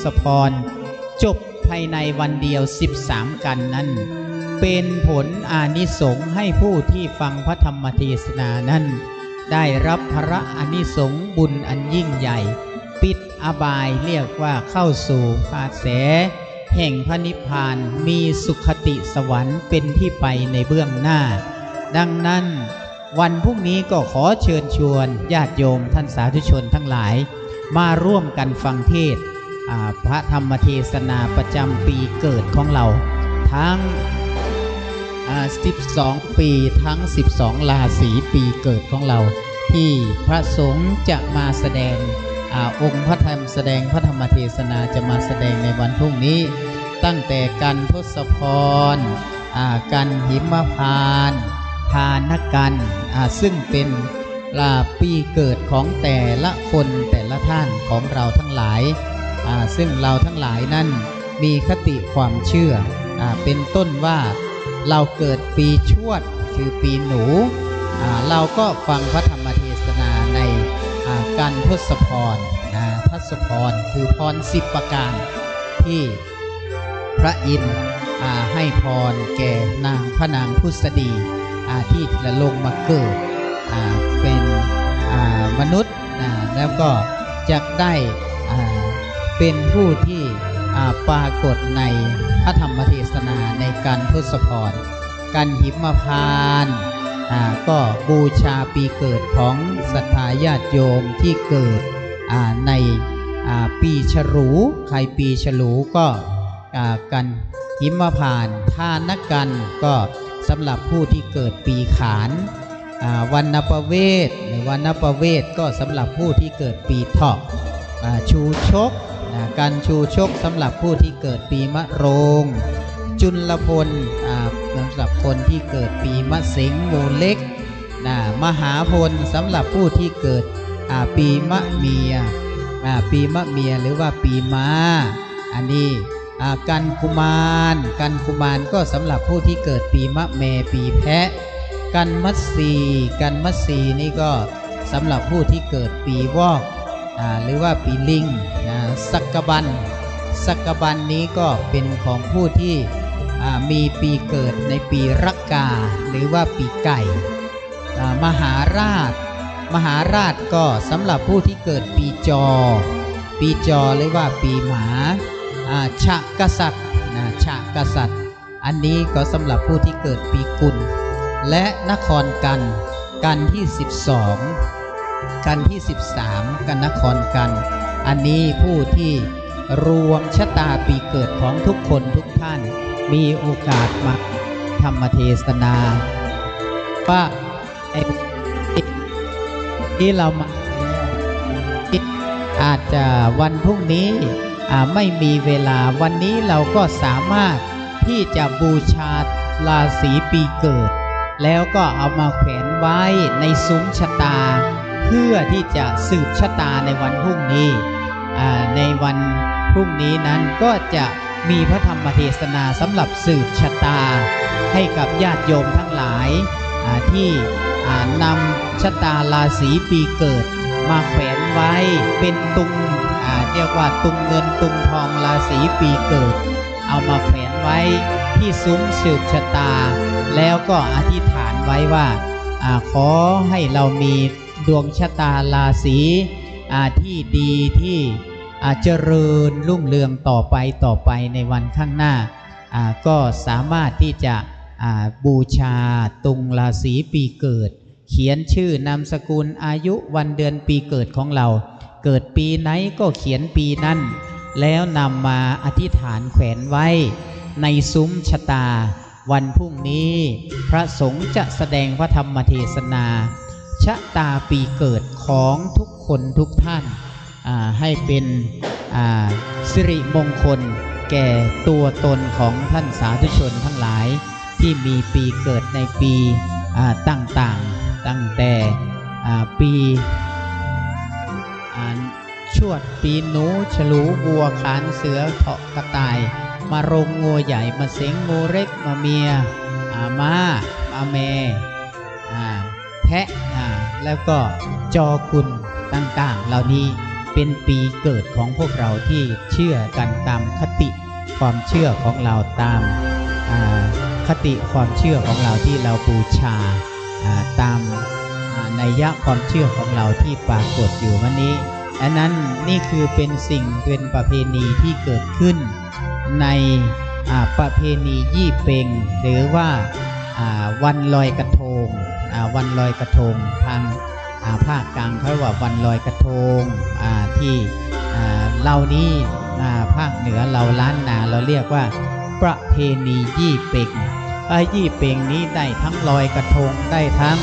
ศพรจบภายในวันเดียว13กันนั้นเป็นผลอานิสงส์ให้ผู้ที่ฟังพระธรรมเทศนานั้นได้รับพระอานิสงส์บุญอันยิ่งใหญ่ปิดอบายเรียกว่าเข้าสู่กระแสแห่งพระนิพพานมีสุขติสวรรค์เป็นที่ไปในเบื้องหน้าดังนั้นวันพรุ่งนี้ก็ขอเชิญชวนญาติโยมท่านสาธุชนทั้งหลายมาร่วมกันฟังเทศน์พระธรรมเทศนาประจำปีเกิดของเราทั้ง12 ปีทั้ง12ราศีปีเกิดของเราที่พระสงฆ์จะมาแสดงองค์พระธรรมแสดงพระธรรมเทศนาจะมาแสดงในวันพรุ่งนี้ตั้งแต่กันทศพรกันหิมพานต์ทานกันซึ่งเป็นปีเกิดของแต่ละคนแต่ละท่านของเราทั้งหลายซึ่งเราทั้งหลายนั้นมีคติความเชื่อเป็นต้นว่าเราเกิดปีชวดคือปีหนูเราก็ฟังพระธรรมเทศนาในกันทศพรทศพรคือพร10ประการที่พระอินทร์ให้พรแก่นางพระนางพุทธดีที่จะลงมาเกิดเป็นมนุษย์แล้วก็จะได้เป็นผู้ที่ปรากฏในพระธรรมเทศนาในการทศพรกันหิมพานต์ก็บูชาปีเกิดของศรัทธาญาติโยมที่เกิดในปีฉลูใครปีฉลูก็กันหิมพานต์ทานกันก็สำหรับผู้ที่เกิดปีขานวันนประเวศวันนประเวศก็สำหรับผู้ที่เกิดปีเถาะชูชกการชูชกสำหรับผู้ที่เกิดปีมะโรงจุลพลสำหรับคนที่เกิดปีมะเสงโมเล็กมหาพลสำหรับผู้ที่เกิดปีมะเมียปีมะเมียหรือว่าปีม้าอันนี้กันกุมารก็สำหรับผู้ที่เกิดปีมะแม่ปีแพะกันมัตสีนี่ก็สำหรับผู้ที่เกิดปีวอกหรือว่าปีลิงสักบันนี้ก็เป็นของผู้ที่มีปีเกิดในปีรักกาหรือว่าปีไก่มหาราชก็สำหรับผู้ที่เกิดปีจอหรือว่าปีหมาฉะกษัตริย์อันนี้ก็สำหรับผู้ที่เกิดปีกุลและนครกันที่12กันที่13กันนครกันอันนี้ผู้ที่รวมชะตาปีเกิดของทุกคนทุกท่านมีโอกาสมาธรรมเทศนาว่าที่เรามาอาจจะวันพรุ่งนี้ไม่มีเวลาวันนี้เราก็สามารถที่จะบูชาราศีปีเกิดแล้วก็เอามาแขวนไว้ในซุ้มชะตาเพื่อที่จะสืบชะตาในวันพรุ่งนี้ในวันพรุ่งนี้นั้นก็จะมีพระธรรมเทศนาสำหรับสืบชะตาให้กับญาติโยมทั้งหลายที่นำชะตาราศีปีเกิดมาแขวนไว้เป็นตุงเรียกว่าตุงเงินตุงทองราศีปีเกิดเอามาแขวนไว้ที่ซุ้มสืบชะตาแล้วก็อธิษฐานไว้ว่าขอให้เรามีดวงชะตาราศีที่ดีที่เจริญรุ่งเรืองต่อไปในวันข้างหน้าก็สามารถที่จะบูชาตุงราศีปีเกิดเขียนชื่อนามสกุลอายุวันเดือนปีเกิดของเราเกิดปีไหนก็เขียนปีนั้นแล้วนำมาอธิษฐานแขวนไว้ในซุ้มชะตาวันพรุ่งนี้พระสงฆ์จะแสดงพระธรรมเทศนาชะตาปีเกิดของทุกคนทุกท่านให้เป็นสิริมงคลแก่ตัวตนของท่านสาธุชนทั้งหลายที่มีปีเกิดในปีต่างๆตั้งแต่ปีชวดปีหนูฉลูวัวขานเสือเถาะกระต่ายมารงงูใหญ่มาเสงงูเล็กมาเมียม้าแมแพะแล้วก็จอคุณต่างๆเหล่านี้ เป็นปีเกิดของพวกเราที่เชื่อกันตามคติความเชื่อของเราตามคติความเชื่อของเราที่เราบูชาตามนัยยะความเชื่อของเราที่ปรากฏอยู่วันนี้อันนั้นนี่คือเป็นสิ่งเป็นประเพณีที่เกิดขึ้นในประเพณียี่เปงหรือว่าวันลอยกระทงวันลอยกระทงทางภาคกลางเขาว่าวันลอยกระทงที่เรานี้ภาคเหนือเราล้านนาเราเรียกว่าประเพณียี่เปงยี่เปงนี้ได้ทั้งลอยกระทงได้ทั้ง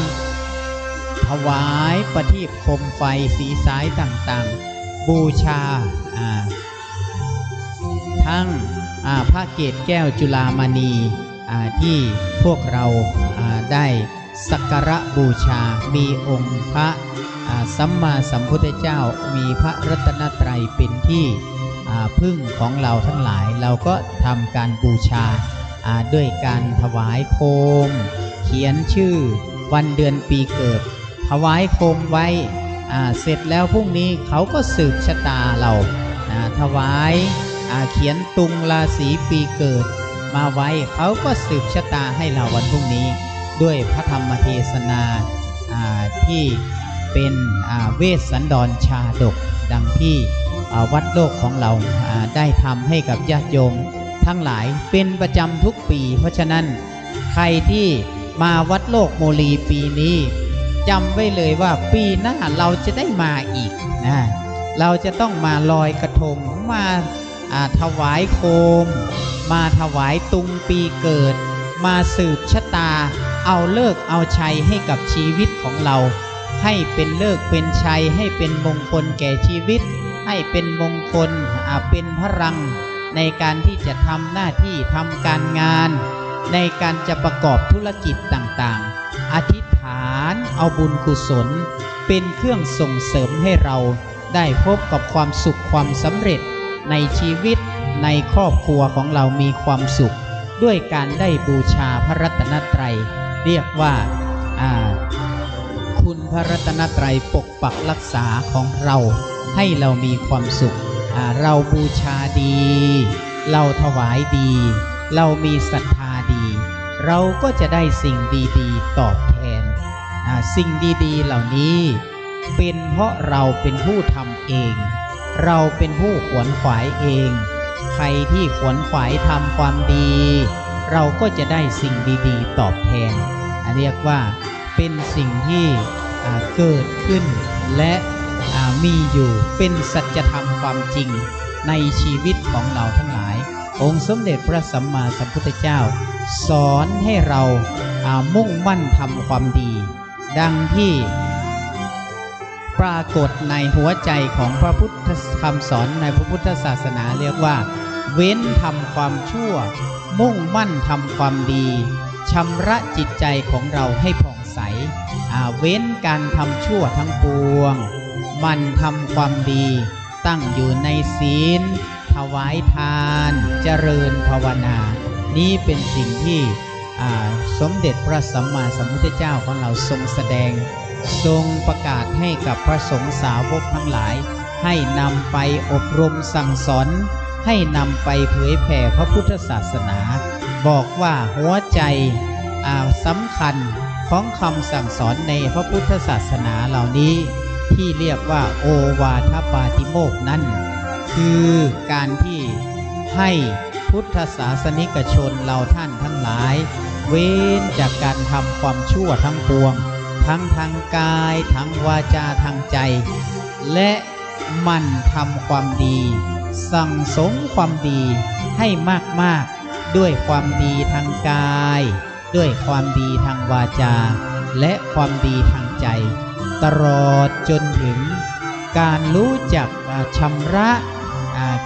ถวายประทีปโคมไฟสีสายต่างๆบูชาทั้งพระเกศแก้วจุฬามณีที่พวกเราได้สักการะบูชามีองค์พระสัมมาสัมพุทธเจ้ามีพระรัตนตรัยเป็นที่พึ่งของเราทั้งหลายเราก็ทำการบูชาด้วยการถวายโคมเขียนชื่อวันเดือนปีเกิดถวายโคมไว้เสร็จแล้วพรุ่งนี้เขาก็สืบชะตาเราถวายเขียนตุงราศีปีเกิดมาไว้เขาก็สืบชะตาให้เราวันพรุ่งนี้ด้วยพระธรรมเทศนาที่เป็นเวสสันดรชาดกดังที่วัดโลกของเราได้ทำให้กับญาติโยมทั้งหลายเป็นประจำทุกปีเพราะฉะนั้นใครที่มาวัดโลกโมลีปีนี้จำไว้เลยว่าปีหน้าเราจะได้มาอีกนะเราจะต้องมาลอยกระทงมาถวายโคมมาถวายตุงปีเกิดมาสืบชะตาเอาเลิกเอาชัยให้กับชีวิตของเราให้เป็นเลิกเป็นชัยให้เป็นมงคลแก่ชีวิตให้เป็นมงคลเป็นพลังในการที่จะทำหน้าที่ทำการงานในการจะประกอบธุรกิจต่างๆอธิษฐานเอาบุญกุศลเป็นเครื่องส่งเสริมให้เราได้พบกับความสุขความสำเร็จในชีวิตในครอบครัวของเรามีความสุขด้วยการได้บูชาพระรัตนตรัยเรียกว่าคุณพระรัตนตรัยปกปักรักษาของเราให้เรามีความสุขเราบูชาดีเราถวายดีเรามีศรัทธาดีเราก็จะได้สิ่งดีๆตอบแทนสิ่งดีๆเหล่านี้เป็นเพราะเราเป็นผู้ทำเองเราเป็นผู้ขวนขวายเองใครที่ขวนขวายทำความดีเราก็จะได้สิ่งดีๆตอบแทนเรียกว่าเป็นสิ่งที่เกิดขึ้นและมีอยู่เป็นสัจธรรมความจริงในชีวิตของเราทั้งหลายองค์สมเด็จพระสัมมาสัมพุทธเจ้าสอนให้เรามุ่งมั่นทำความดีดังที่ปรากฏในหัวใจของพระพุทธคำสอนในพระพุทธศาสนาเรียกว่าเว้นทำความชั่วมุ่งมั่นทำความดีชำระจิตใจของเราให้ผ่องใสเว้นการทำชั่วทั้งปวงมันทำความดีตั้งอยู่ในศีลถวายทานเจริญภาวนานี้เป็นสิ่งที่สมเด็จพระสัมมาสัมพุทธเจ้าของเราทรงแสดงทรงประกาศให้กับพระสงฆ์สาวกทั้งหลายให้นำไปอบรมสั่งสอนให้นำไปเผยแผ่พระพุทธศาสนาบอกว่าหัวใจสำคัญของคำสั่งสอนในพระพุทธศาสนาเหล่านี้ที่เรียกว่าโอวาทปาติโมกข์นั้นคือการที่ให้พุทธศาสนิกชนเราท่านทั้งหลายเว้นจากการทำความชั่วทั้งปวงทั้งทางกายทั้งวาจาทางใจและมันทำความดีสั่งสมความดีให้มากๆด้วยความดีทางกายด้วยความดีทางวาจาและความดีทางใจตลอดจนถึงการรู้จักชำระ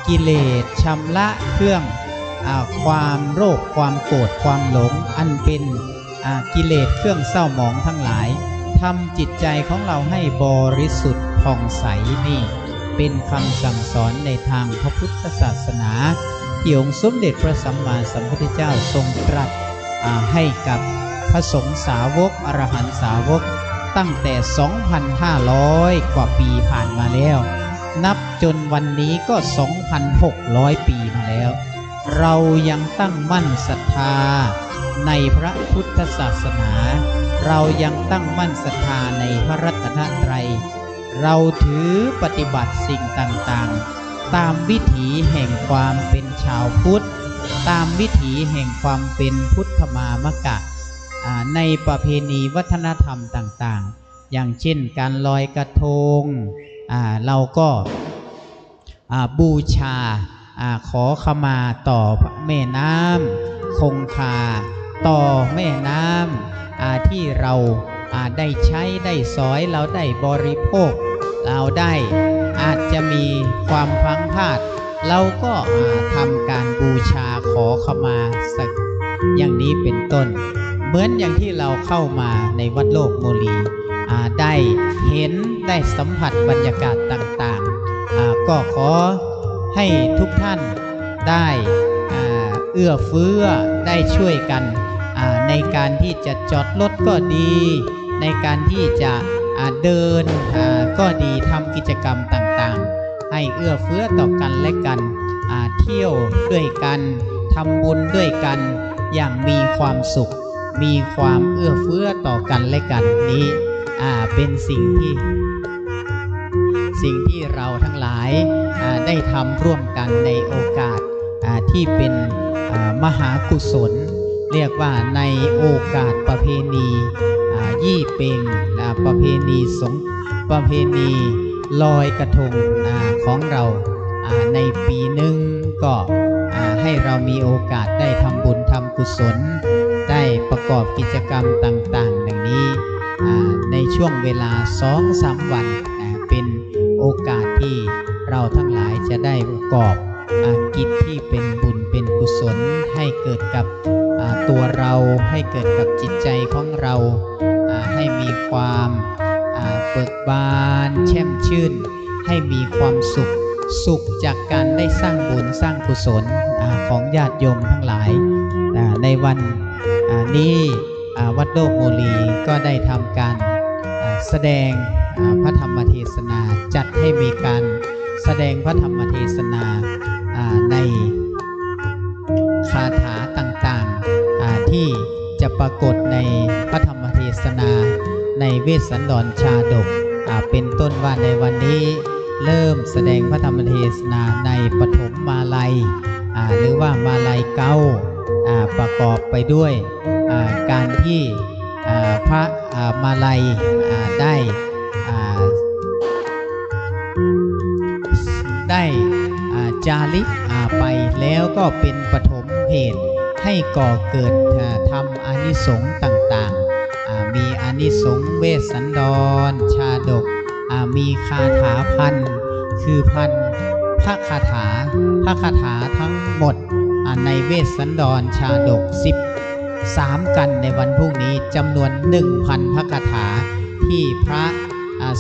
กิเลสชำระเครื่องความโลภความโกรธความหลงอันเป็นกิเลสเครื่องเศร้าหมองทั้งหลายทำจิตใจของเราให้บริสุทธิ์ผ่องใสนี่เป็นคำสั่งสอนในทางพระพุทธศาสนาที่องค์สมเด็จพระสัมมาสัมพุทธเจ้าทรงตรัสให้กับพระสงฆ์สาวกอรหันตสาวกตั้งแต่ 2,500 กว่าปีผ่านมาแล้ว นับจนวันนี้ก็ 2,600 ปีมาแล้วเรายังตั้งมั่นศรัทธาในพระพุทธศาสนาเรายังตั้งมั่นศรัทธาในพระรัตนตรัยเราถือปฏิบัติสิ่งต่างๆตามวิถีแห่งความเป็นชาวพุทธตามวิถีแห่งความเป็นพุทธมามกะในประเพณีวัฒนธรรมต่างๆอย่างเช่นการลอยกระทงเราก็บูชาขอขมาต่อแม่น้ำคงคาต่อแม่น้ำที่เราได้ใช้ได้สอยเราได้บริโภคเราได้อาจจะมีความพลั้งพลาดเราก็ทำการบูชาขอขมาสักอย่างนี้เป็นต้นเหมือนอย่างที่เราเข้ามาในวัดโลกโมลีได้เห็นได้สัมผัสบรรยากาศต่างๆก็ขอให้ทุกท่านได้เอื้อเฟื้อได้ช่วยกันในการที่จะจอดรถก็ดีในการที่จะเดินก็ดีทำกิจกรรมต่างๆให้เอื้อเฟื้อต่อกันและกันเที่ยวด้วยกันทำบุญด้วยกันอย่างมีความสุขมีความเอื้อเฟื้อต่อกันและกันนี้เป็นสิ่งที่เราทั้งหลายได้ทำร่วมกันในโอกาสที่เป็นมหากุศลเรียกว่าในโอกาสประเพณียี่เปงประเพณีลอยกระทงของเราในปีหนึ่งก็ให้เรามีโอกาสได้ทำบุญทำกุศลได้ประกอบกิจกรรมต่างๆดังนี้ในช่วงเวลา 2-3 วันเป็นโอกาสที่เราทั้งหลายจะได้ประกอบกิจที่เป็นบุญเป็นกุศลให้เกิดกับตัวเราให้เกิดกับจิตใจของเราให้มีความเบิกบานแช่มชื่นให้มีความสุขจากการได้สร้างบุญสร้างกุศลของญาติโยมทั้งหลายในวันนี้วัดโลกโมลีก็ได้ทำการแสดงพระธรรมเทศนาจัดให้มีการแสดงพระธรรมเทศนาในคาถาต่างๆที่จะปรากฏในพระธรรมเทศนาในเวสสันดรชาดกเป็นต้นว่าในวันนี้เริ่มแสดงพระธรรมเทศนาในปฐมมาลัยหรือว่ามาลัยเก้าประกอบไปด้วยการที่พระมาลัยได้จาริกไปแล้วก็เป็นปฐมเหตุให้ก่อเกิดทำอานิสงส์ต่างๆมีอานิสงส์เวสสันดรชาดกมีคาถาพันคือพันพระคาถาทั้งหมดในเวสสันดรชาดก13กันในวันพรุ่งนี้จำนวน 1,000 พระคาถาที่พระ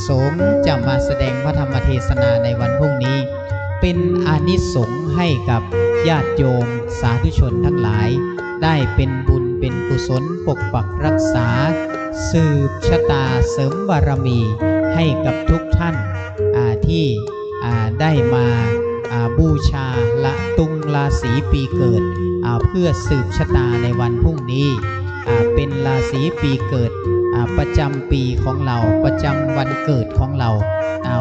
สงฆ์จะมาแสดงพระธรรมเทศนาในวันพรุ่งนี้เป็นอานิสงส์ให้กับญาติโยมสาธุชนทั้งหลายได้เป็นบุญเป็นกุศลปกปักรักษาสืบชะตาเสริมบารมีให้กับทุกท่านที่ได้มาบูชาละตุงราศีปีเกิดเพื่อสืบชะตาในวันพรุ่งนี้เป็นราศีปีเกิดประจำปีของเราประจำวันเกิดของเรา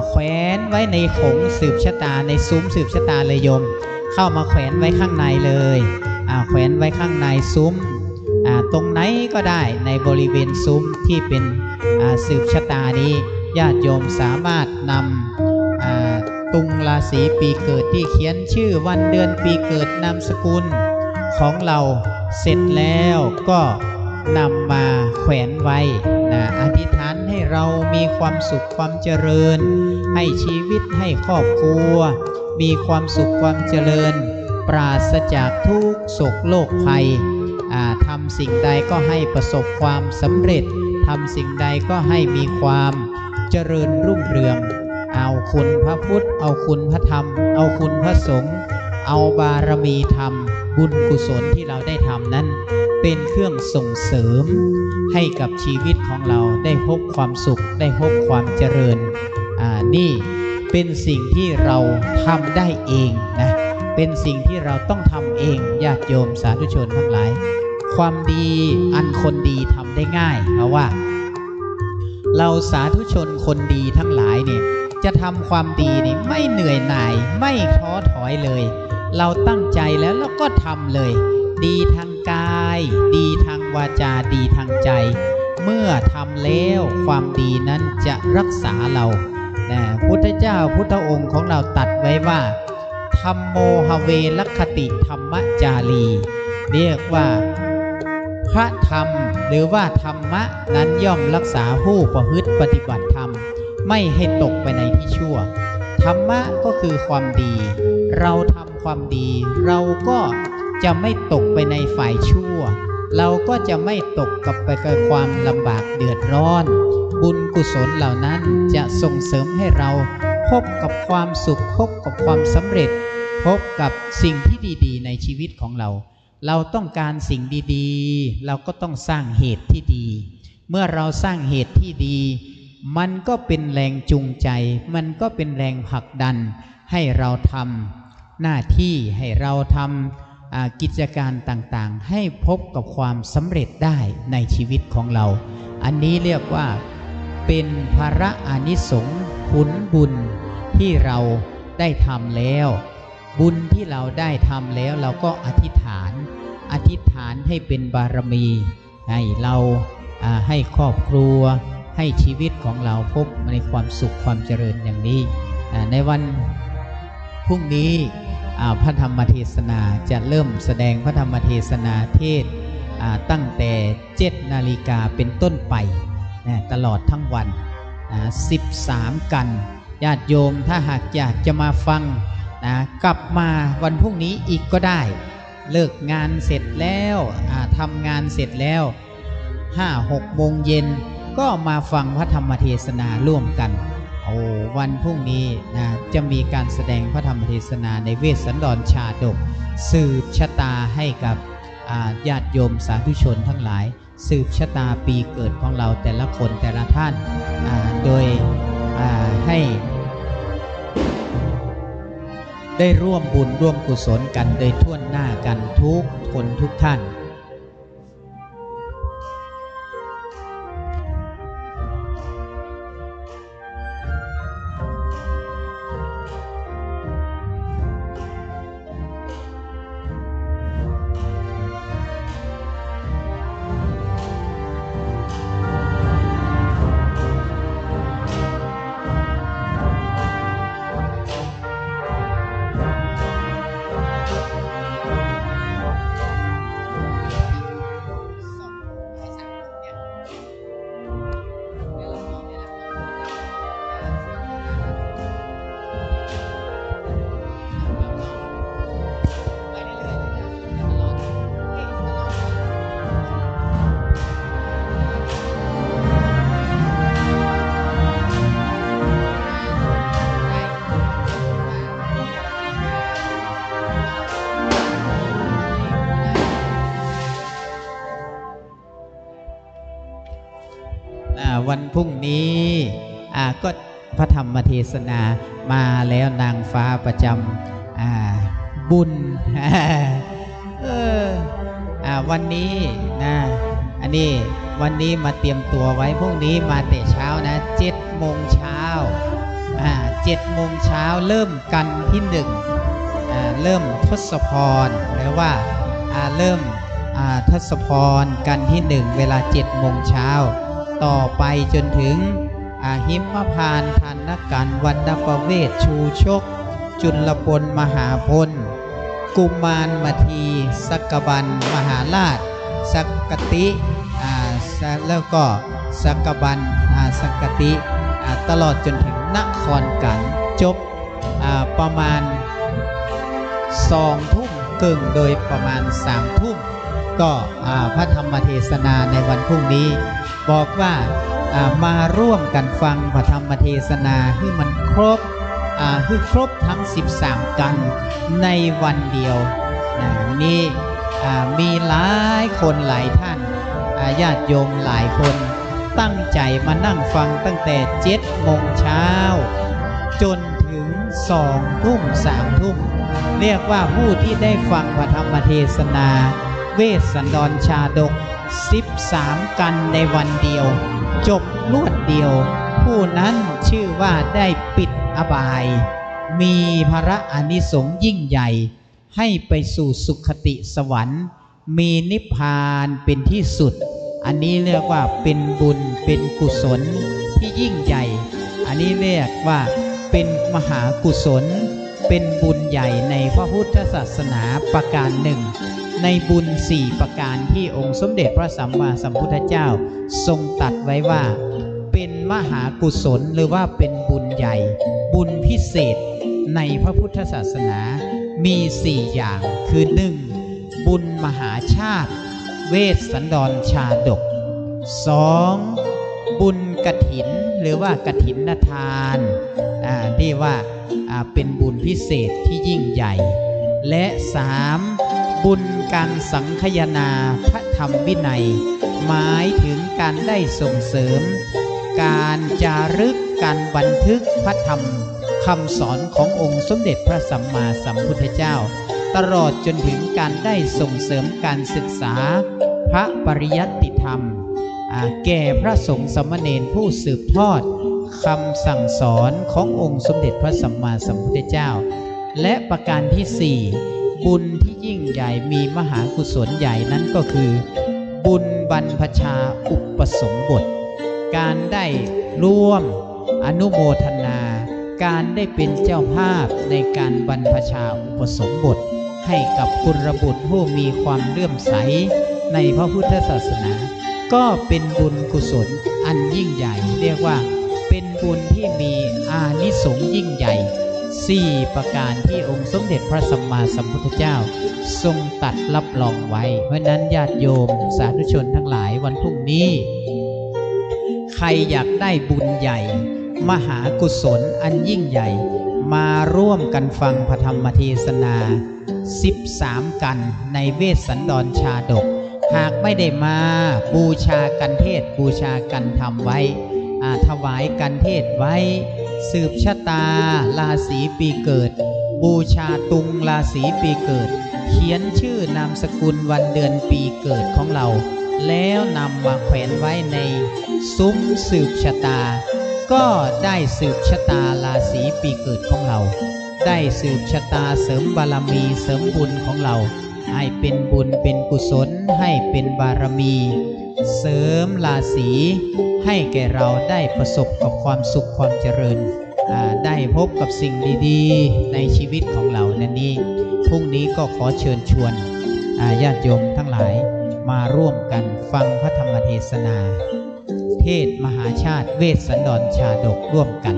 แขวนไว้ในขงสืบชะตาในซุ้มสืบชะตาเลยโยมเข้ามาแขวนไว้ข้างในเลยแขวนไว้ข้างในซุ้มตรงไหนก็ได้ในบริเวณซุ้มที่เป็นสืบชะตานี้ญาติโยมสามารถนำตุงราศีปีเกิดที่เขียนชื่อวันเดือนปีเกิดนามสกุลของเราเสร็จแล้วก็นำมาแขวนไว้อธิษฐานให้เรามีความสุขความเจริญให้ชีวิตให้ครอบครัวมีความสุขความเจริญปราศจากทุกโศกโรคภัยทำสิ่งใดก็ให้ประสบความสำเร็จทำสิ่งใดก็ให้มีความเจริญรุ่งเรืองเอาคุณพระพุทธเอาคุณพระธรรมเอาคุณพระสงฆ์เอาบารมีธรรมบุญกุศลที่เราได้ทำนั้นเป็นเครื่องส่งเสริมให้กับชีวิตของเราได้พบความสุขได้พบความเจริญ นี่เป็นสิ่งที่เราทำได้เองนะเป็นสิ่งที่เราต้องทำเองญาติโยมสาธุชนทั้งหลายความดีอันคนดีทำได้ง่ายเพราะว่าเราสาธุชนคนดีทั้งหลายเนี่ยจะทำความดีนี่ไม่เหนื่อยหน่ายไม่ท้อถอยเลยเราตั้งใจแล้วเราก็ทำเลยดีทางกายดีทางวาจาดีทางใจเมื่อทำแล้วความดีนั้นจะรักษาเราพุทธเจ้าพุทธองค์ของเราตรัสไว้ว่าธัมโมหเวรคติธรรมจารีเรียกว่าพระธรรมหรือว่าธรรมะนั้นย่อมรักษาผู้ประพฤติปฏิบัติธรรมไม่ให้ตกไปในที่ชั่วธรรมะก็คือความดีเราทำความดีเราก็จะไม่ตกไปในฝ่ายชั่วเราก็จะไม่ตกกับไปกับความลำบากเดือดร้อนบุญกุศลเหล่านั้นจะส่งเสริมให้เราพบกับความสุขพบกับความสำเร็จพบกับสิ่งที่ดีๆในชีวิตของเราเราต้องการสิ่งดีๆเราก็ต้องสร้างเหตุที่ดีเมื่อเราสร้างเหตุที่ดีมันก็เป็นแรงจูงใจมันก็เป็นแรงผลักดันให้เราทำหน้าที่ให้เราทำกิจการต่างๆให้พบกับความสำเร็จได้ในชีวิตของเราอันนี้เรียกว่าเป็นภาระอานิสงส์ผลบุญที่เราได้ทำแล้วบุญที่เราได้ทำแล้วเราก็อธิษฐานให้เป็นบารมีให้เราให้ครอบครัวให้ชีวิตของเราพบในความสุขความเจริญอย่างนี้ในวันพรุ่งนี้พระธรรมเทศนาจะเริ่มแสดงพระธรรมเทศนาเทศตั้งแต่7 นาฬิกาเป็นต้นไปตลอดทั้งวัน13 กันญาติโยมถ้าหากอยากจะมาฟังกลับมาวันพรุ่งนี้อีกก็ได้เลิกงานเสร็จแล้วทำงานเสร็จแล้ว 5-6 โมงเย็นก็มาฟังพระธรรมเทศนาร่วมกันวันพรุ่งนี้จะมีการแสดงพระธรรมเทศนาในเวสสันดรชาดกสืบชะตาให้กับญาติโยมสาธุชนทั้งหลายสืบชะตาปีเกิดของเราแต่ละคนแต่ละท่านโดยให้ได้ร่วมบุญร่วมกุศลกันโดยทั่วหน้ากันทุกคนทุกท่านวันพรุ่งนี้ก็พระธรรมเทศนามาแล้วนางฟ้าประจำบุญวันนี้นะอันนี้วันนี้มาเตรียมตัวไว้พรุ่งนี้มาแต่เช้านะ7 โมงเช้า7 โมงเช้าเริ่มกันที่1เริ่มทศพรหรือว่าเริ่มทศพรกันที่1เวลา7 โมงเช้าต่อไปจนถึงหิมพานต์ธนกันวรรณประเวศชูชกจุลพลมหาพลกุมารมทีสักบันมหาราชสักกติแล้วก็สักบันสักกติตลอดจนถึงนครกันจบประมาณ2 ทุ่มครึ่งโดยประมาณ3 ทุ่มก็พระธรรมเทศนาในวันพรุ่งนี้บอกว่ามาร่วมกันฟังพระธรรมเทศนาให้มันครบทั้ง13 กันในวันเดียวนี่มีหลายคนหลายท่านญาติโยมหลายคน ตั้งใจมานั่งฟังตั้งแต่7 โมงเช้าจนถึง2 ทุ่ม3 ทุ่มเรียกว่าผู้ที่ได้ฟังพระธรรมเทศนาเวสสันดรชาดก13 กันในวันเดียวจบรวดเดียวผู้นั้นชื่อว่าได้ปิดอบายมีพระอานิสงส์ยิ่งใหญ่ให้ไปสู่สุคติสวรรค์มีนิพพานเป็นที่สุดอันนี้เรียกว่าเป็นบุญเป็นกุศลที่ยิ่งใหญ่อันนี้เรียกว่าเป็นมหากุศลเป็นบุญใหญ่ในพระพุทธศาสนาประการหนึ่งในบุญ4 ประการที่องค์สมเด็จพระสัมมาสัมพุทธเจ้าทรงตรัสไว้ว่าเป็นมหากุศลหรือว่าเป็นบุญใหญ่บุญพิเศษในพระพุทธศาสนามี4 อย่างคือ 1. บุญมหาชาติเวสสันดรชาดก 2. บุญกฐินหรือว่ากฐินทานที่ว่าเป็นบุญพิเศษที่ยิ่งใหญ่และ 3. บุญการสังคายนาพระธรรมวินัยหมายถึงการได้ส่งเสริมการจารึกการบันทึกพระธรรมคำสอนขององค์สมเด็จพระสัมมาสัมพุทธเจ้าตลอดจนถึงการได้ส่งเสริมการศึกษาพระปริยัติธรรมแก่พระสงฆ์สามเณรผู้สืบทอดคำสั่งสอนขององค์สมเด็จพระสัมมาสัมพุทธเจ้าและประการที่ 4บุญที่ยิ่งใหญ่มีมหากุศลใหญ่นั้นก็คือบุญบรรพชาอุปสมบทการได้ร่วมอนุโมทนาการได้เป็นเจ้าภาพในการบรรพชาอุปสมบทให้กับกุลบุตรผู้มีความเลื่อมใสในพระพุทธศาสนาก็เป็นบุญกุศลอันยิ่งใหญ่เรียกว่าเป็นบุญที่มีอานิสงส์ยิ่งใหญ่4 ประการที่องค์สมเด็จพระสัมมาสัมพุทธเจ้าทรงตรัสรับรองไว้เพราะนั้นญาติโยมสาธุชนทั้งหลายวันพรุ่งนี้ใครอยากได้บุญใหญ่มหากุศลอันยิ่งใหญ่มาร่วมกันฟังพระธรรมเทศนา13 กันในเวสสันดรชาดกหากไม่ได้มาบูชากันเทศบูชากันธรรมไว้ถวายกันเทศไว้สืบชะตาราศีปีเกิดบูชาตุงราศีปีเกิดเขียนชื่อนามสกุลวันเดือนปีเกิดของเราแล้วนำมาแขวนไว้ในซุ้มสืบชะตาก็ได้สืบชะตาราศีปีเกิดของเราได้สืบชะตาเสริมบารมีเสริมบุญของเราให้เป็นบุญเป็นกุศลให้เป็นบารมีเสริมราศีให้แก่เราได้ประสบกับความสุขความเจริญได้พบกับสิ่งดีๆในชีวิตของเรานั่นนี้พรุ่งนี้ก็ขอเชิญชวนญาติโยมทั้งหลายมาร่วมกันฟังพระธรรมเทศนาเทศมหาชาติเวสสันดรชาดกร่วมกัน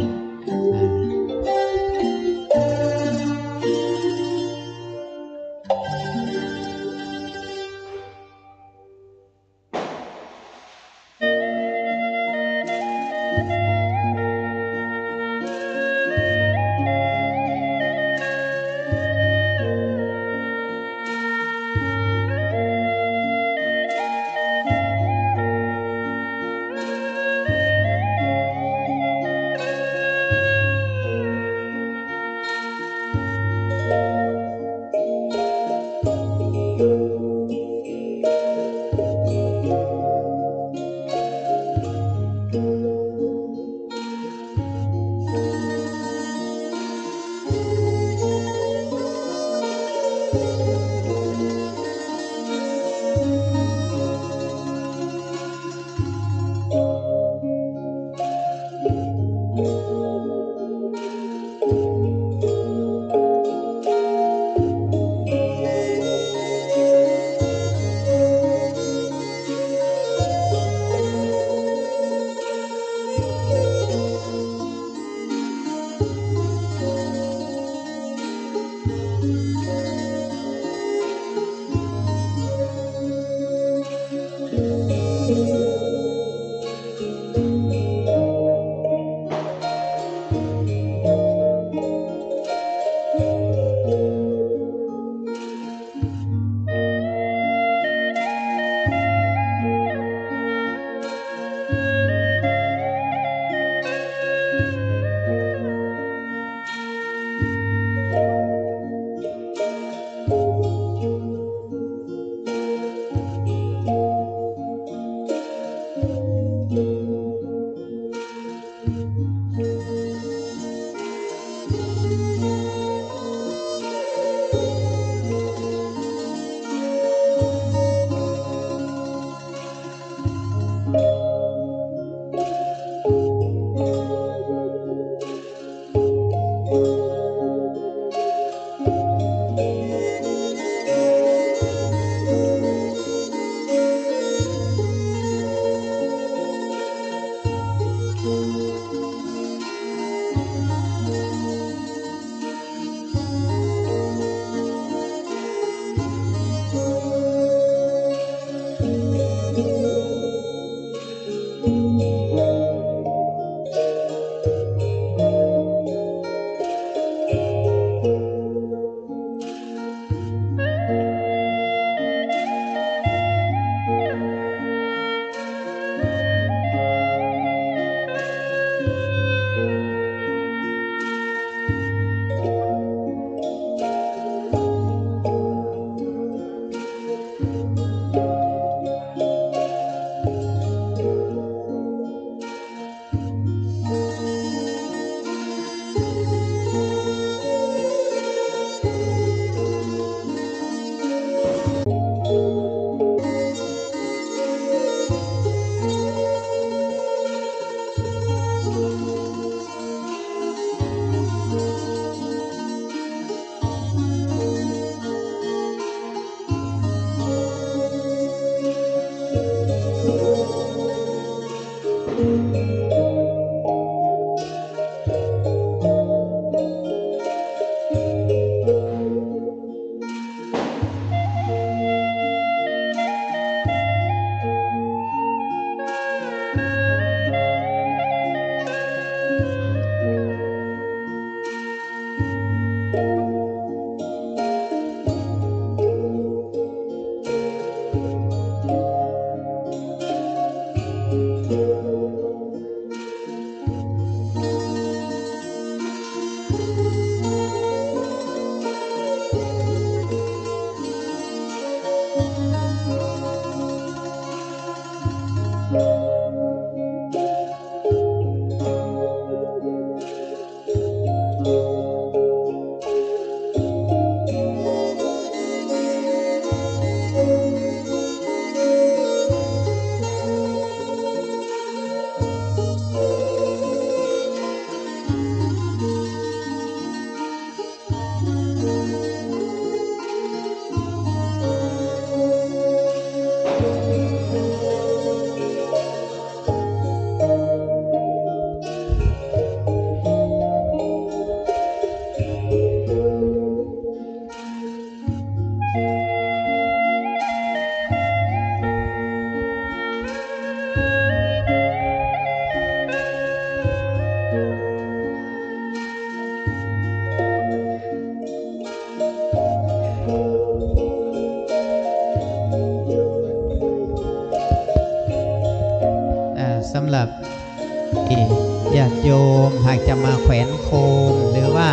ญาติโยมหากจะมาแขวนโคมหรือว่า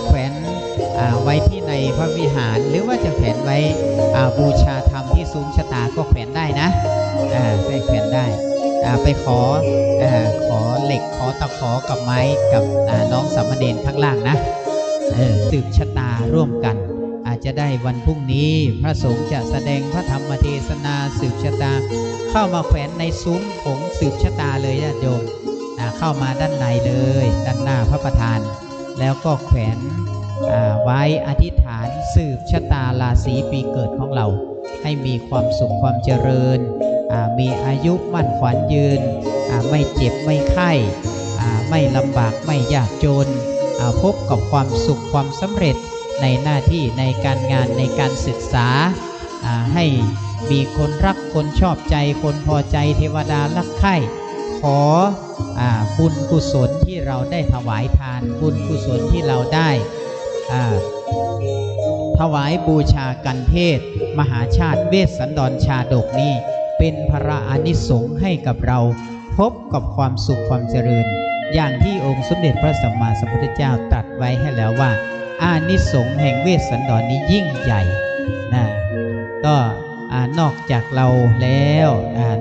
แขวนไว้ที่ในพระวิหารหรือว่าจะแขวนไว้บูชาธรรมที่ซุ้มชะตาก็แขวนได้นะไปแขวนได้ไปขอเหล็กขอตะขอกับไม้กับน้องสามเณรข้างล่างนะสืบชะตาร่วมกันอาจจะได้วันพรุ่งนี้พระสงฆ์จะแสดงพระธรรมเทศนาสืบชะตาเข้ามาแขวนในซุ้มของสืบชะตาเลยญาติโยมเข้ามาด้านในเลยด้านหน้าพระประธานแล้วก็แขวนไว้อธิษฐานสืบชะตาราศีปีเกิดของเราให้มีความสุขความเจริญมีอายุมั่นขวัญยืนไม่เจ็บไม่ไข้ไม่ลำบากไม่ยากจนพบกับความสุขความสำเร็จในหน้าที่ในการงานในการศึกษาให้มีคนรักคนชอบใจคนพอใจเทวดารักใคร่ขอบุญกุศลที่เราได้ถวายทานบุญกุศลที่เราได้ถวายบูชากันเทศมหาชาติเวสสันดรชาดกนี้เป็นพระอานิสงส์ให้กับเราพบกับความสุขความเจริญอย่างที่องค์สมเด็จพระสัมมาสัมพุทธเจ้าตรัสไว้ให้แล้วว่าอานิสงส์แห่งเวสสันดรนี้ยิ่งใหญ่นะก็นอกจากเราแล้ว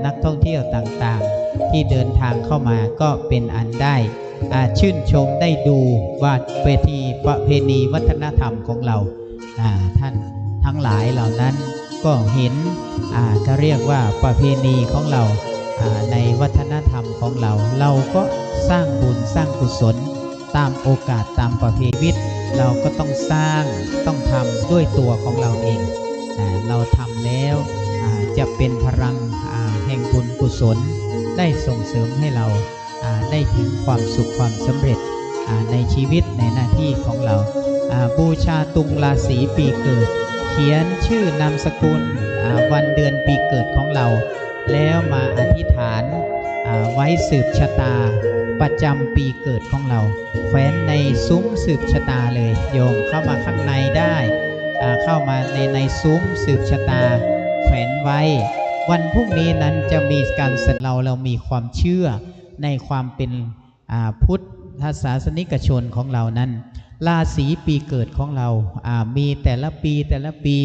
นักท่องเที่ยวต่างๆที่เดินทางเข้ามาก็เป็นอันได้ชื่นชมได้ดูว่าเวทีประเพณีวัฒนธรรมของเราท่านทั้งหลายเหล่านั้นก็เห็นก็เรียกว่าประเพณีของเราในวัฒนธรรมของเราก็สร้างบุญสร้างกุศลตามโอกาสตามประเพณีเราก็ต้องสร้างต้องทำด้วยตัวของเราเองเราทำแล้วจะเป็นพลังแห่งบุญกุศลได้ส่งเสริมให้เราได้ถึงความสุขความสำเร็จในชีวิตในหน้าที่ของเราบูชาตุงราศีปีเกิดเขียนชื่อนามสกุลวันเดือนปีเกิดของเราแล้วมาอธิษฐานไว้สืบชะตาประจำปีเกิดของเราแขวนในซุ้มสืบชะตาเลยโยมเข้ามาข้างในได้เข้ามาในซุ้มสืบชะตาแขวนไว้วันพรุ่งนี้นั้นจะมีการแสดงเรามีความเชื่อในความเป็นพุทธศาสนิกชนของเรานั้นราศีปีเกิดของเรามีแต่ละปี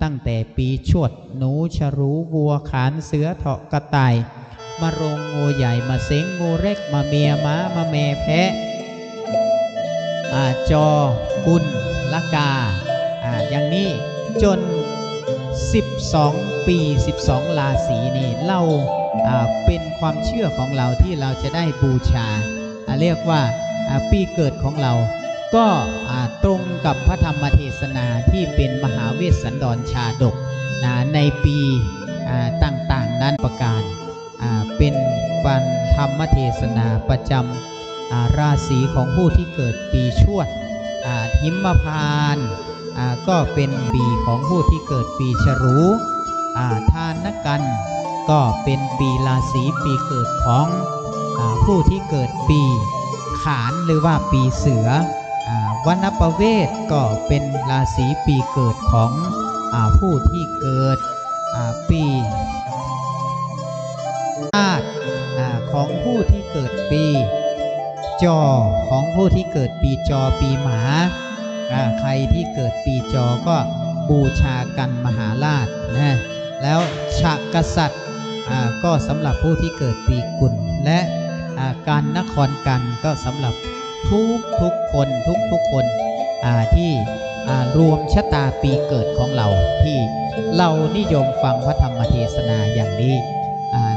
ตั้งแต่ปีชวดหนูฉลูวัวขานเสือเถาะกระต่ายมะโรงงูใหญ่มาเซ็งงูเล็กมาเมียม้ามาแม่แพะจอกุลละกาอย่างนี้จน12ปี12ราศีนี่เราเป็นความเชื่อของเราที่เราจะได้บูชาเรียกว่าปีเกิดของเราก็ตรงกับพระธรรมเทศนาที่เป็นมหาเวสสันดรชาดกในปีต่างๆนั้นประการเป็นวันธรรมเทศนาประจำราศีของผู้ที่เกิดปีชวดหิมพานต์ก็เป็นปีของผู้ที่เกิดปีฉลูทานกันก็เป็นปีราศีปีเกิดของผู้ที่เกิดปีขานหรือว่าปีเสือวรรณประเวศก็เป็นราศีปีเกิดของผู้ที่เกิดปีอาทของผู้ที่เกิดปีจอของผู้ที่เกิดปีจอปีหมาใครที่เกิดปีจอก็บูชากันมหาราชนะแล้วฉะกษัตริย์ก็สำหรับผู้ที่เกิดปีกุลและการนครกันก็สำหรับทุกคนที่รวมชะตาปีเกิดของเราที่เรานิยมฟังพระธรรมเทศนาอย่างนี้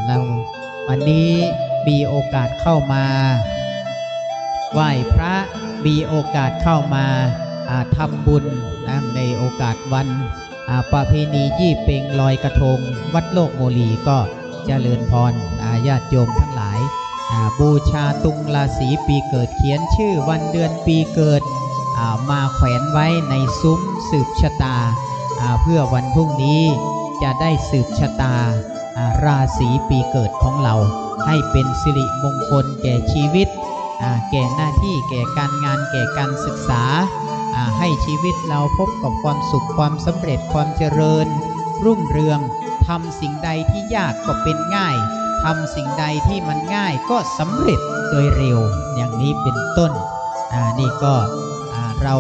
เราวันนี้มีโอกาสเข้ามาไหว้พระมีโอกาสเข้ามาทำบุญในโอกาสวันประเพณียี่เปงลอยกระทงวัดโลกโมลีก็เจริญพรญาติโยมทั้งหลายบูชาตุงราศีปีเกิดเขียนชื่อวันเดือนปีเกิดมาแขวนไว้ในซุ้มสืบชะตาเพื่อวันพรุ่งนี้จะได้สืบชะตาราศีปีเกิดของเราให้เป็นสิริมงคลแก่ชีวิตแก่หน้าที่แก่การงานแก่การศึกษาให้ชีวิตเราพบกับความสุขความสำเร็จความเจริญรุ่งเรืองทำสิ่งใดที่ยากก็เป็นง่ายท ทำสิ่งใดที่มันง่ายก็สำเร็จโดยเร็วอย่างนี้เป็นต้นนี่ก็เรา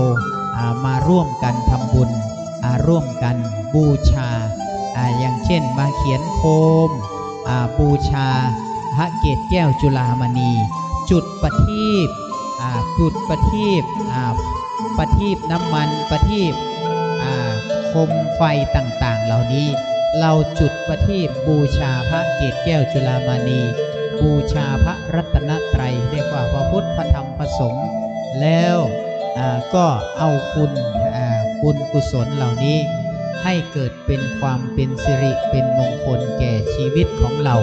มาร่วมกันทำบุญร่วมกันบูชาอย่างเช่นมาเขียนโคมบูชาพระเกศแก้วจุฬามณีจุดประทีปประทีปน้ำมันประทีปโคมไฟต่างๆเหล่านี้เราจุดประทีปบูชาพระเกศแก้วจุฬามณีบูชาพระรัตนตรัยเรียกว่าพระพุทธพระธรรมพระสงฆ์แล้วก็เอาคุณกุศลเหล่านี้ให้เกิดเป็นความเป็นสิริเป็นมงคลแก่ชีวิตของเรา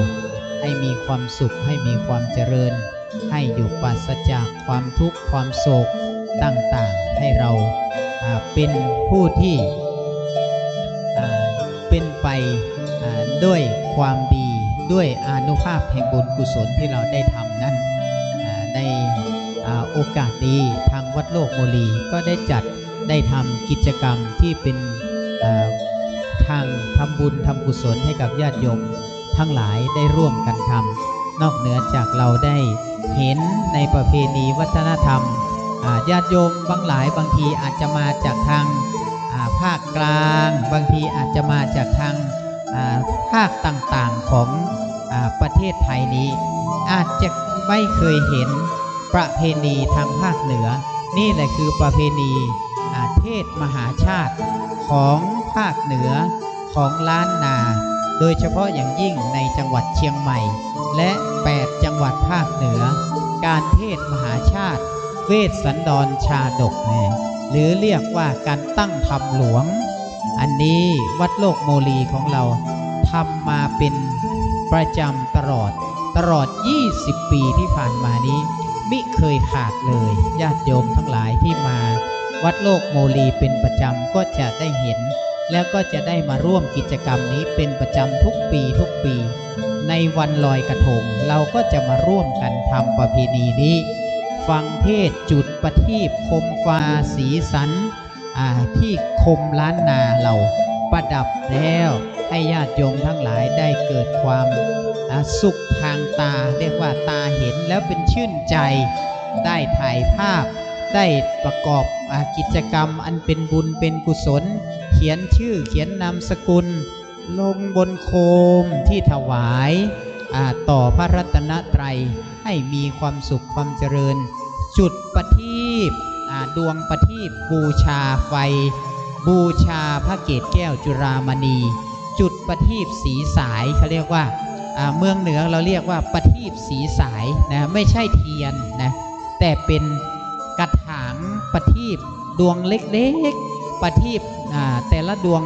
ให้มีความสุขให้มีความเจริญให้อยู่ปราศจากความทุกข์ความโศกต่างๆให้เราเป็นผู้ที่เป็นไปด้วยความดีด้วยอานุภาพแห่งบุญกุศลที่เราได้ทำนั้นในโอกาสนี้ทางวัดโลกโมลีก็ได้ทำกิจกรรมที่เป็นทางทำบุญทำกุศลให้กับญาติโยมทั้งหลายได้ร่วมกันทำนอกเหนือจากเราได้เห็นในประเพณีวัฒนธรรมญาติโยมบางทีอาจจะมาจากทางภาคกลางบางทีอาจจะมาจากทางภาคต่างๆของประเทศไทยนี้อาจจะไม่เคยเห็นประเพณีทางภาคเหนือนี่แหละคือประเพณีเทศมหาชาติของภาคเหนือของล้านนาโดยเฉพาะอย่างยิ่งในจังหวัดเชียงใหม่และ8จังหวัดภาคเหนือการเทศมหาชาติเวสสันดรชาดกหรือเรียกว่าการตั้งธรรมหลวงอันนี้วัดโลกโมลีของเราทำมาเป็นประจำตลอด20 ปีที่ผ่านมานี้มิเคยขาดเลยญาติโยมทั้งหลายที่มาวัดโลกโมลีเป็นประจำก็จะได้เห็นแล้วก็จะได้มาร่วมกิจกรรมนี้เป็นประจำทุกปีในวันลอยกระทงเราก็จะมาร่วมกันทำประเพณีนี้ฟังเทศจุดประทีปโคมฟ้าสีสันที่คมล้านนาเราประดับแล้วให้ญาติโยมทั้งหลายได้เกิดความสุขทางตาเรียกว่าตาเห็นแล้วเป็นชื่นใจได้ถ่ายภาพได้ประกอบกิจกรรมอันเป็นบุญเป็นกุศลเขียนชื่อเขียนนามสกุลลงบนโคมที่ถวายต่อพระรัตนตรัยให้มีความสุขความเจริญจุดประทีปดวงประทีปบูชาไฟบูชาพระเกศแก้วจุฬามณีจุดประทีปสีสายเขาเรียกว่าเมืองเหนือเราเรียกว่าประทีปสีสายนะไม่ใช่เทียนนะแต่เป็นกระถางประทีปดวงเล็กๆประทีปแต่ละดวง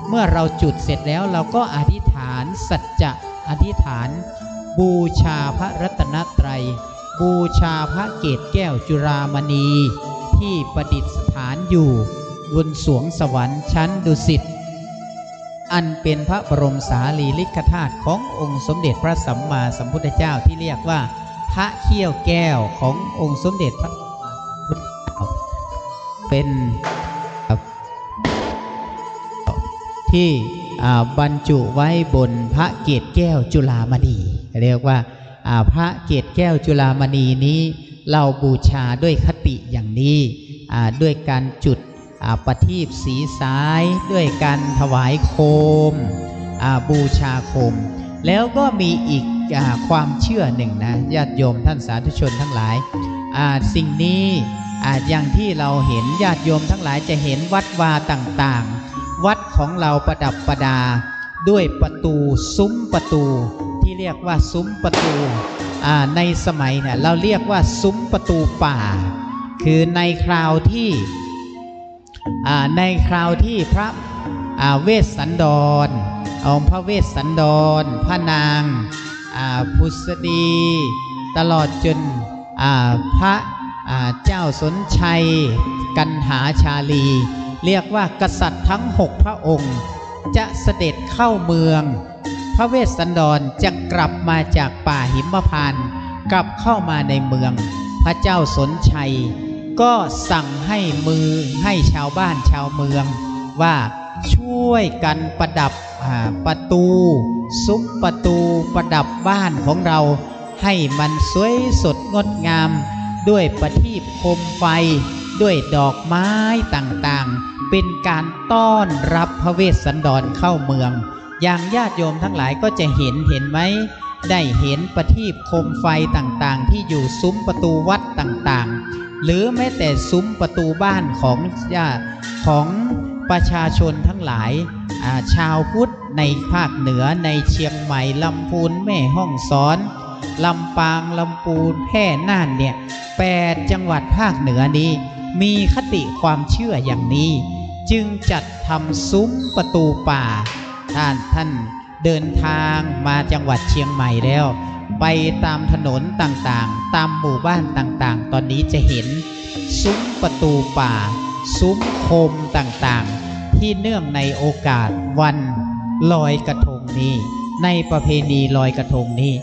เมื่อเราจุดเสร็จแล้วเราก็อธิษฐานสัจจะอธิษฐานบูชาพระรัตนตรัยบูชาพระเกศแก้วจุฬามณีที่ประดิษฐานอยู่บนสวงสวรรค์ชั้นดุสิตอันเป็นพระบรมสารีริกธาตุขององค์สมเด็จพระสัมมาสัมพุทธเจ้าที่เรียกว่าพระเขี้ยวแก้วขององค์สมเด็จพระสัมมาสัมพุทธเจ้าเป็นที่บรรจุไว้บนพระเกศแก้วจุฬามณีเรียกว่าพระเกศแก้วจุฬามณีนี้เราบูชาด้วยคติอย่างนี้ด้วยการจุดประทีปสีสายด้วยการถวายโคมบูชาโคมแล้วก็มีอีกความเชื่อหนึ่งนะญาติโยมท่านสาธุชนทั้งหลายสิ่งนี้อย่างที่เราเห็นญาติโยมทั้งหลายจะเห็นวัดวาต่างๆวัดของเราประดับประดาด้วยประตูซุ้มประตูที่เรียกว่าซุ้มประตูในสมัยเนี่ยเราเรียกว่าซุ้มประตูป่าคือในคราวที่พระเวสสันดรองค์พระเวสสันดรพระนางพุษดีตลอดจนพระเจ้าสนชัยกันหาชาลีเรียกว่ากษัตริย์ทั้ง6พระองค์จะเสด็จเข้าเมืองพระเวสสันดรจะกลับมาจากป่าหิมพานต์กลับเข้ามาในเมืองพระเจ้าสนชัยก็สั่งให้ชาวบ้านชาวเมืองว่า ช่วยกันประดับประตูซุ้มประตูประดับบ้านของเราให้มันสวยสดงดงามด้วยประทีปโคมไฟด้วยดอกไม้ต่างๆเป็นการต้อนรับพระเวสสันดรเข้าเมืองอย่างญาติโยมทั้งหลายก็จะเห็นไหมได้เห็นประทีปโคมไฟต่างๆที่อยู่ซุ้มประตูวัดต่างๆหรือแม้แต่ซุ้มประตูบ้านของประชาชนทั้งหลายชาวพุทธในภาคเหนือในเชียงใหม่ลำพูนแม่ฮ่องสอนลำปางลำพูนแพร่น่านเนี่ย8 จังหวัดภาคเหนือนี้มีคติความเชื่ออย่างนี้จึงจัดทำซุ้มประตูป่าท่านเดินทางมาจังหวัดเชียงใหม่แล้วไปตามถนนต่างๆตามหมู่บ้านต่างๆตอนนี้จะเห็นซุ้มประตูป่าซุ้มโคมต่างๆที่เนื่องในโอกาสวันลอยกระทงนี้ในประเพณีลอยกระทงนี้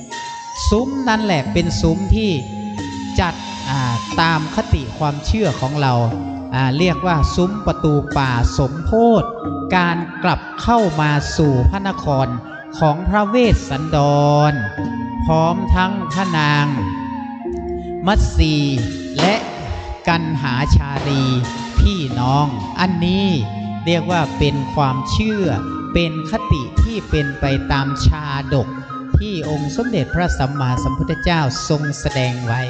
ซุ้มนั้นแหละเป็นซุ้มที่จัดตามคติความเชื่อของเราเรียกว่าซุ้มประตูป่าสมโภชการกลับเข้ามาสู่พระนครของพระเวสสันดรพร้อมทั้งพระนางมัตสีและกันหาชาลีพี่น้องอันนี้เรียกว่าเป็นความเชื่อเป็นคติที่เป็นไปตามชาดกที่องค์สมเด็จพระสัมมาสัมพุทธเจ้าทรงแสดงไว้